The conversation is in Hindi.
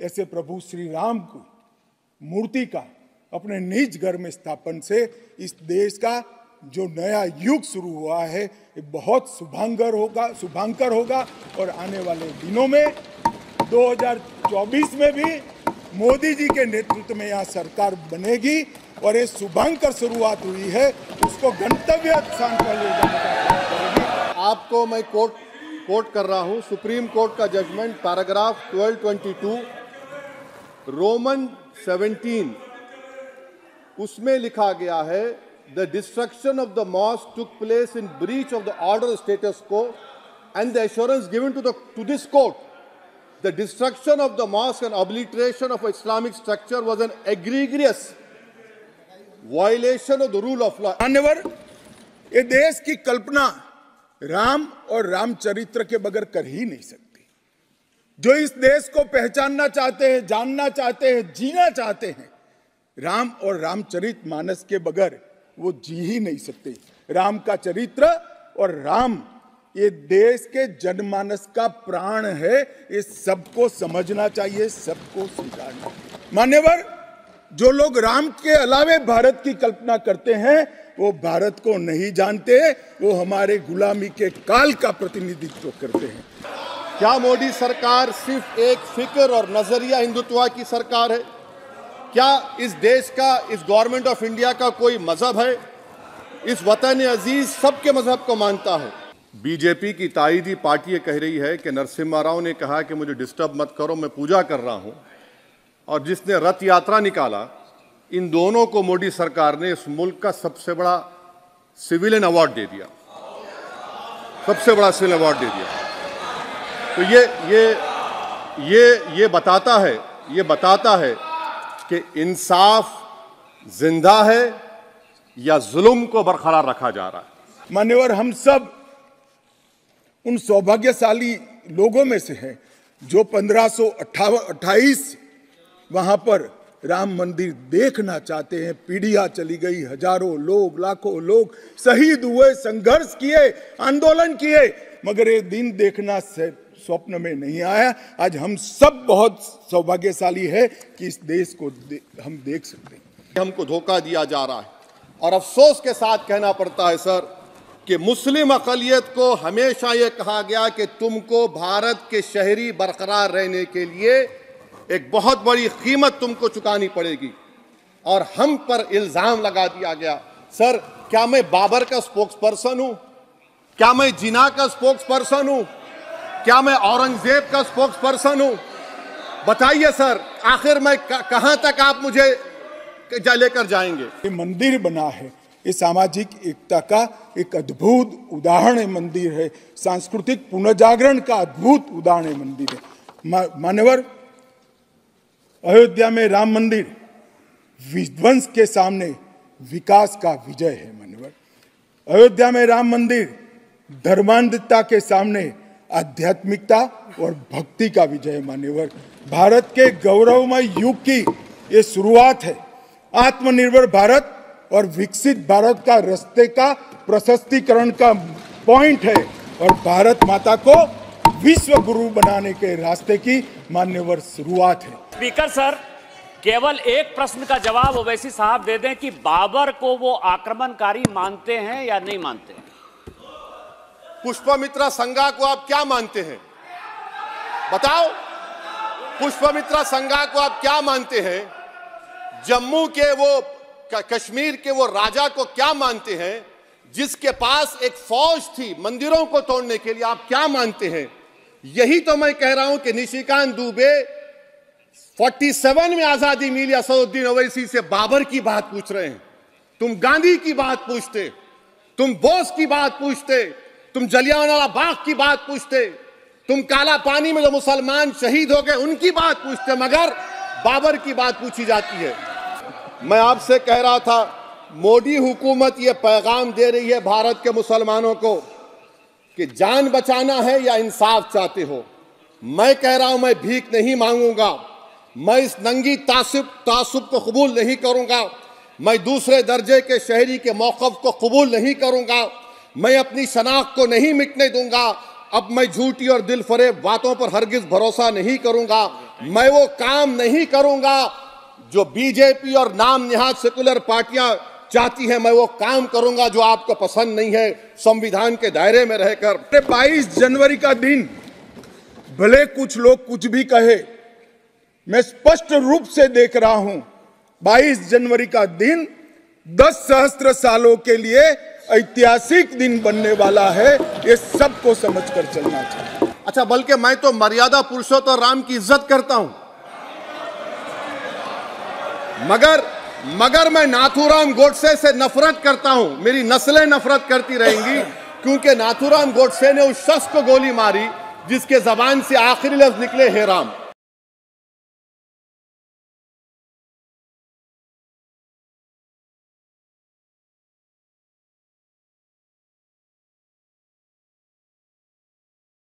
ऐसे प्रभु श्री राम को मूर्ति का अपने निज घर में स्थापन से इस देश का जो नया युग शुरू हुआ है ये बहुत शुभांकर होगा और आने वाले दिनों में 2024 में भी मोदी जी के नेतृत्व में यहाँ सरकार बनेगी और ये शुभांकर शुरुआत हुई है उसको गंतव्य स्थान पर ले जाने का प्रयास करेगी। आपको मैं कोट कर रहा हूँ सुप्रीम कोर्ट का जजमेंट पैराग्राफ 1222 रोमन 17 उसमें लिखा गया है the destruction of the mosque took place in breach of the order status quo and the assurance given to this court the destruction of the mosque and obliteration of Islamic structure was an egregious violation of the rule of law. मान्यवर, ये देश की कल्पना राम और रामचरित्र के बगैर कर ही नहीं सकती। जो इस देश को पहचानना चाहते हैं, जानना चाहते हैं, जीना चाहते हैं, राम और रामचरित मानस के बगैर वो जी ही नहीं सकते। राम का चरित्र और राम ये देश के जनमानस का प्राण है, ये सबको समझना चाहिए, सबको स्वीकारना चाहिए। मान्यवर, जो लोग राम के अलावे भारत की कल्पना करते हैं वो भारत को नहीं जानते, वो हमारे गुलामी के काल का प्रतिनिधित्व करते हैं। क्या मोदी सरकार सिर्फ एक फिक्र और नजरिया हिंदुत्व की सरकार है? क्या इस देश का, इस गवर्नमेंट ऑफ इंडिया का कोई मजहब है? इस वतन अजीज सबके मजहब को मानता है। बीजेपी की ताईदी पार्टी कह रही है कि नरसिम्हा राव ने कहा कि मुझे डिस्टर्ब मत करो, मैं पूजा कर रहा हूं, और जिसने रथ यात्रा निकाला, इन दोनों को मोदी सरकार ने इस मुल्क का सबसे बड़ा सिविलियन अवार्ड दे दिया, सबसे बड़ा सिविलियन अवार्ड दे दिया। तो ये बताता है कि इंसाफ जिंदा है या जुल्म को बरकरार रखा जा रहा है। मान्यवर, हम सब उन सौभाग्यशाली लोगों में से हैं जो 1528 वहां पर राम मंदिर देखना चाहते हैं। पीढ़ियां चली गई, हजारों लोग, लाखों लोग शहीद हुए, संघर्ष किए, आंदोलन किए, मगर ये दिन देखना स्वप्न में नहीं आया। आज हम सब बहुत सौभाग्यशाली है कि इस देश को हम देख सकते हैं। हमको धोखा दिया जा रहा है और अफसोस के साथ कहना पड़ता है सर कि मुस्लिम अक़लियत को हमेशा ये कहा गया कि तुमको भारत के शहरी बरकरार रहने के लिए एक बहुत बड़ी कीमत तुमको चुकानी पड़ेगी, और हम पर इल्जाम लगा दिया गया। सर, क्या मैं बाबर का स्पोक्स पर्सन हूं? क्या मैं जिना का स्पोक्स पर्सन हूं? क्या मैं औरंगजेब का स्पोक्स पर्सन हूं? बताइए सर, आखिर मैं कहां तक आप मुझे लेकर जाएंगे? ये मंदिर बना है, ये सामाजिक एकता का एक अद्भुत उदाहरण मंदिर है, सांस्कृतिक पुनर्जागरण का अद्भुत उदाहरण मंदिर है। मान्यवर, अयोध्या में राम मंदिर विध्वंस के सामने विकास का विजय है। मान्यवर, अयोध्या में राम मंदिर धर्मांधता के सामने आध्यात्मिकता और भक्ति का विजय है। मान्यवर, भारत के गौरवमय युग की ये शुरुआत है। आत्मनिर्भर भारत और विकसित भारत का रास्ते का प्रशस्तीकरण का पॉइंट है और भारत माता को विश्व गुरु बनाने के रास्ते की मान्यवर शुरुआत है। स्पीकर सर, केवल एक प्रश्न का जवाब ओवैसी साहब दे दें कि बाबर को वो आक्रमणकारी मानते हैं या नहीं मानते? पुष्पमित्रा संघा को आप क्या मानते हैं? बताओ, पुष्पमित्रा संघा को आप क्या मानते हैं? जम्मू के वो, कश्मीर के वो राजा को क्या मानते हैं जिसके पास एक फौज थी मंदिरों को तोड़ने के लिए? आप क्या मानते हैं? यही तो मैं कह रहा हूं कि निशिकांत दुबे 47 में आजादी मिली, असदुद्दीन ओवैसी से बाबर की बात पूछ रहे हैं। तुम गांधी की बात पूछते, तुम बोस की बात पूछते, तुम जलियांवाला बाग की बात पूछते, तुम काला पानी में जो मुसलमान शहीद हो गए उनकी बात पूछते, मगर बाबर की बात पूछी जाती है। मैं आपसे कह रहा था, मोदी हुकूमत ये पैगाम दे रही है भारत के मुसलमानों को कि जान बचाना है या इंसाफ चाहते हो। मैं कह रहा हूं, मैं भीख नहीं मांगूंगा, मैं इस नंगी तासुब को कबूल नहीं करूंगा, मैं दूसरे दर्जे के शहरी के मौक़िफ़ को कबूल नहीं करूंगा, मैं अपनी शनाख्त को नहीं मिटने दूंगा। अब मैं झूठी और दिल फरेब बातों पर हरगिज भरोसा नहीं करूंगा। मैं वो काम नहीं करूंगा जो बीजेपी और नाम निहाद सेकुलर पार्टियां चाहती हैं। मैं वो काम करूंगा जो आपको पसंद नहीं है, संविधान के दायरे में रहकर। 22 जनवरी का दिन, भले कुछ लोग कुछ भी कहे, मैं स्पष्ट रूप से देख रहा हूं 22 जनवरी का दिन 10 सहस्त्र सालों के लिए ऐतिहासिक दिन बनने वाला है। ये सबको समझकर चलना चाहिए। अच्छा, बल्कि मैं तो मर्यादा पुरुषोत्तम राम की इज्जत करता हूं, मगर मैं नाथूराम गोडसे से नफरत करता हूं। मेरी नस्लें नफरत करती रहेंगी, क्योंकि नाथूराम गोडसे ने उस शख्स को गोली मारी जिसके जबान से आखिरी लफ्ज निकले हे राम।